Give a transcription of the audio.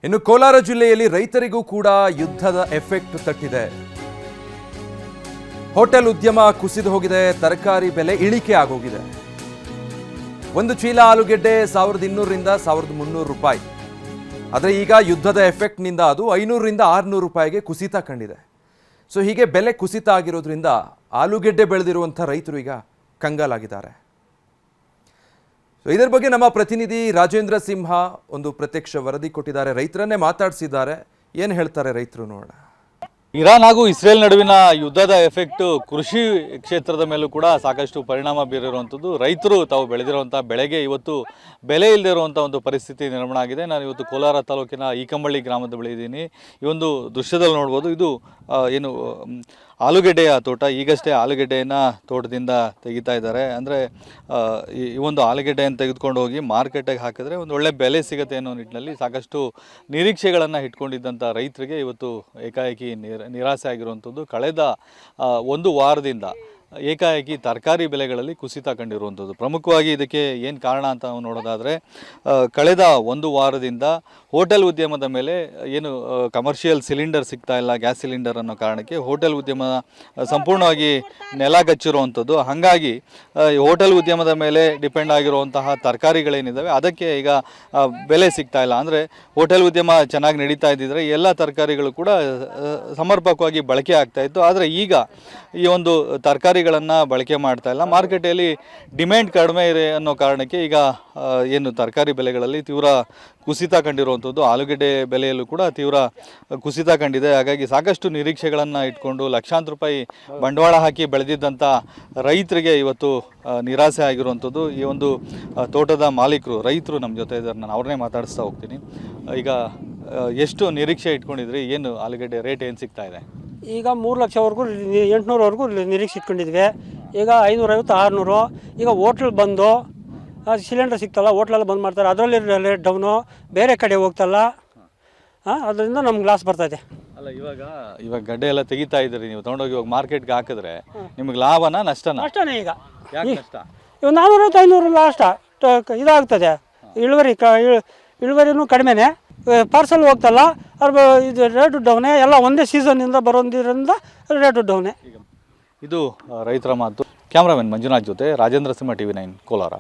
ಇನ್ನು ಕೋಲಾರ ಜಿಲ್ಲೆಯಲ್ಲಿ ರೈತರಿಗೂ ಕೂಡ ಯುದ್ಧದ ಎಫೆಕ್ಟ್ ತಟ್ಟಿದೆ. ಹೋಟೆಲ್ ಉದ್ಯಮ ಕುಸಿದು ಹೋಗಿದೆ, ತರಕಾರಿ ಬೆಲೆ ಇಳಿಕೆ ಆಗೋಗಿದೆ. ಒಂದು ಚೀಲ ಆಲೂಗೆಡ್ಡೆ 1200ರಿಂದ 1300 ರೂಪಾಯಿ. ಆದರೆ ಈಗ ಯುದ್ಧದ ಎಫೆಕ್ಟ್ನಿಂದ ಅದು 500ರಿಂದ 600 ರೂಪಾಯಿಗೆ ಕುಸಿತ ಕಂಡಿದೆ. ಸೊ ಹೀಗೆ ಬೆಲೆ ಕುಸಿತ ಆಗಿರೋದ್ರಿಂದ ಆಲೂಗೆಡ್ಡೆ ಬೆಳೆದಿರುವಂಥ ರೈತರು ಈಗ ಕಂಗಾಲಾಗಿದ್ದಾರೆ. ಇದರ ಬಗ್ಗೆ ನಮ್ಮ ಪ್ರತಿನಿಧಿ ರಾಜೇಂದ್ರ ಸಿಂಹ ಒಂದು ಪ್ರತ್ಯಕ್ಷ ವರದಿ ಕೊಟ್ಟಿದ್ದಾರೆ, ರೈತರನ್ನೇ ಮಾತಾಡಿಸಿದ್ದಾರೆ. ಏನು ಹೇಳ್ತಾರೆ ರೈತರು ನೋಡೋಣ. ಇರಾನ್ ಹಾಗೂ ಇಸ್ರೇಲ್ ನಡುವಿನ ಯುದ್ಧದ ಎಫೆಕ್ಟ್ ಕೃಷಿ ಕ್ಷೇತ್ರದ ಮೇಲೂ ಕೂಡ ಸಾಕಷ್ಟು ಪರಿಣಾಮ ಬೀರಿರುವಂಥದ್ದು. ರೈತರು ತಾವು ಬೆಳೆದಿರುವಂಥ ಬೆಳೆಗೆ ಇವತ್ತು ಬೆಲೆ ಇಲ್ಲದೆ ಇರುವಂಥ ಒಂದು ಪರಿಸ್ಥಿತಿ ನಿರ್ಮಾಣ ಆಗಿದೆ. ನಾನು ಇವತ್ತು ಕೋಲಾರ ತಾಲೂಕಿನ ಈಕಂಬಳ್ಳಿ ಗ್ರಾಮದ ಬಳಿ ಇದ್ದೀನಿ. ಈ ಒಂದು ದೃಶ್ಯದಲ್ಲಿ ನೋಡ್ಬೋದು, ಇದು ಏನು ಆಲೂಗೆಡ್ಡೆಯ ತೋಟ. ಈಗಷ್ಟೇ ಆಲೂಗೆಡ್ಡೆಯನ್ನು ತೋಟದಿಂದ ತೆಗಿತಾ ಇದ್ದಾರೆ. ಅಂದರೆ ಈ ಒಂದು ಆಲೂಗೆಡ್ಡೆಯನ್ನು ತೆಗೆದುಕೊಂಡು ಹೋಗಿ ಮಾರ್ಕೆಟಿಗೆ ಹಾಕಿದ್ರೆ ಒಂದು ಒಳ್ಳೆ ಬೆಲೆ ಸಿಗುತ್ತೆ ಅನ್ನೋ ನಿಟ್ಟಿನಲ್ಲಿ ಸಾಕಷ್ಟು ನಿರೀಕ್ಷೆಗಳನ್ನು ಇಟ್ಕೊಂಡಿದ್ದಂಥ ರೈತರಿಗೆ ಇವತ್ತು ಏಕಾಏಕಿ ನಿರಾಸೆ ಆಗಿರುವಂಥದ್ದು. ಕಳೆದ ಒಂದು ವಾರದಿಂದ ಏಕಾಏಕಿ ತರಕಾರಿ ಬೆಲೆಗಳಲ್ಲಿ ಕುಸಿತ ಕಂಡಿರುವಂಥದ್ದು. ಪ್ರಮುಖವಾಗಿ ಇದಕ್ಕೆ ಏನು ಕಾರಣ ಅಂತ ನಾವು ನೋಡೋದಾದರೆ, ಕಳೆದ ಒಂದು ವಾರದಿಂದ ಹೋಟೆಲ್ ಉದ್ಯಮದ ಮೇಲೆ ಏನು ಕಮರ್ಷಿಯಲ್ ಸಿಲಿಂಡರ್ ಸಿಗ್ತಾ ಇಲ್ಲ, ಗ್ಯಾಸ್ ಸಿಲಿಂಡರ್ ಅನ್ನೋ ಕಾರಣಕ್ಕೆ ಹೋಟೆಲ್ ಉದ್ಯಮ ಸಂಪೂರ್ಣವಾಗಿ ನೆಲಗಚ್ಚಿರುವಂಥದ್ದು. ಹಾಗಾಗಿ ಹೋಟೆಲ್ ಉದ್ಯಮದ ಮೇಲೆ ಡಿಪೆಂಡ್ ಆಗಿರುವಂತಹ ತರಕಾರಿಗಳೇನಿದ್ದಾವೆ ಅದಕ್ಕೆ ಈಗ ಬೆಲೆ ಸಿಗ್ತಾ ಇಲ್ಲ. ಅಂದರೆ ಹೋಟೆಲ್ ಉದ್ಯಮ ಚೆನ್ನಾಗಿ ನಡೀತಾ ಇದ್ದಿದ್ರೆ ಎಲ್ಲ ತರಕಾರಿಗಳು ಕೂಡ ಸಮರ್ಪಕವಾಗಿ ಬಳಕೆ ಆಗ್ತಾಯಿತ್ತು. ಆದರೆ ಈಗ ಈ ಒಂದು ತರಕಾರಿಗಳನ್ನು ಬಳಕೆ ಮಾಡ್ತಾ ಇಲ್ಲ. ಮಾರ್ಕೆಟಲ್ಲಿ ಡಿಮ್ಯಾಂಡ್ ಕಡಿಮೆ ಇದೆ ಅನ್ನೋ ಕಾರಣಕ್ಕೆ ಈಗ ಏನು ತರಕಾರಿ ಬೆಲೆಗಳಲ್ಲಿ ತೀವ್ರ ಕುಸಿತ ಕಂಡಿರುವಂಥದ್ದು. ಆಲೂಗೆಡ್ಡೆ ಬೆಲೆಯಲ್ಲೂ ಕೂಡ ತೀವ್ರ ಕುಸಿತ ಕಂಡಿದೆ. ಹಾಗಾಗಿ ಸಾಕಷ್ಟು ನಿರೀಕ್ಷೆಗಳನ್ನು ಇಟ್ಕೊಂಡು ಲಕ್ಷಾಂತರ ರೂಪಾಯಿ ಬಂಡವಾಳ ಹಾಕಿ ಬೆಳೆದಿದ್ದಂಥ ರೈತರಿಗೆ ಇವತ್ತು ನಿರಾಸೆ ಆಗಿರುವಂಥದ್ದು. ಈ ಒಂದು ತೋಟದ ಮಾಲೀಕರು ರೈತರು ನಮ್ಮ ಜೊತೆ ಇದ್ದಾರೆ, ನಾನು ಅವ್ರನ್ನೇ ಮಾತಾಡಿಸ್ತಾ ಹೋಗ್ತೀನಿ. ಈಗ ಎಷ್ಟು ನಿರೀಕ್ಷೆ ಇಟ್ಕೊಂಡಿದ್ರಿ? ಏನು ಆಲೂಗೆಡ್ಡೆ ರೇಟ್ ಏನು ಸಿಗ್ತಾ ಇದೆ? ಈಗ 3 ಲಕ್ಷವರೆಗೂ 800ವರೆಗೂ ನಿರೀಕ್ಷೆ ಇಟ್ಕೊಂಡಿದ್ವಿ. ಈಗ 550 600. ಈಗ ಹೋಟ್ಲ್ ಬಂದು ಸಿಲಿಂಡರ್ ಸಿಗ್ತಲ್ಲ, ಹೋಟ್ಲೆಲ್ಲ ಬಂದ್ ಮಾಡ್ತಾರೆ, ಅದರಲ್ಲಿ ರೇಟ್ ಡೌನು, ಬೇರೆ ಕಡೆ ಹೋಗ್ತಲ್ಲ, ಅದರಿಂದ ನಮ್ಗೆ ಲಾಸ್ ಬರ್ತದೆ. ಅಲ್ಲ, ಇವಾಗ ಗಡ್ಡೆ ಎಲ್ಲ ತೆಗಿತಾ ಇದ್ದೀರಿ ನೀವು, ತೊಗೊಂಡೋಗಿ ಇವಾಗ ಮಾರ್ಕೆಟ್ಗೆ ಹಾಕಿದ್ರೆ ನಿಮ್ಗೆ ಲಾಭನಾ ನಷ್ಟನಾ? ನಷ್ಟನೇ. ಈಗ ಯಾಕೆ ನಷ್ಟ? ಇವಾಗ 450 500 ಲಾಸ್ಟ್ ಇದಾಗ್ತದೆ. ಇಳುವರಿನೂ ಕಡಿಮೆನೇ, ಪಾರ್ಸಲ್ ಹೋಗ್ತಲ್ಲ, ಇದು ರೇಟು ಡೌನೇ. ಎಲ್ಲ ಒಂದೇ ಸೀಸನ್ನಿಂದ ಬರೋದ್ರಿಂದ ರೇಟು ಡೌನೇ. ಇದು ರೈತರ ಮಾತು. ಕ್ಯಾಮ್ರಾಮನ್ ಮಂಜುನಾಥ್ ಜೊತೆ ರಾಜೇಂದ್ರ ಸಿಂಹ, TV9 ಕೋಲಾರ.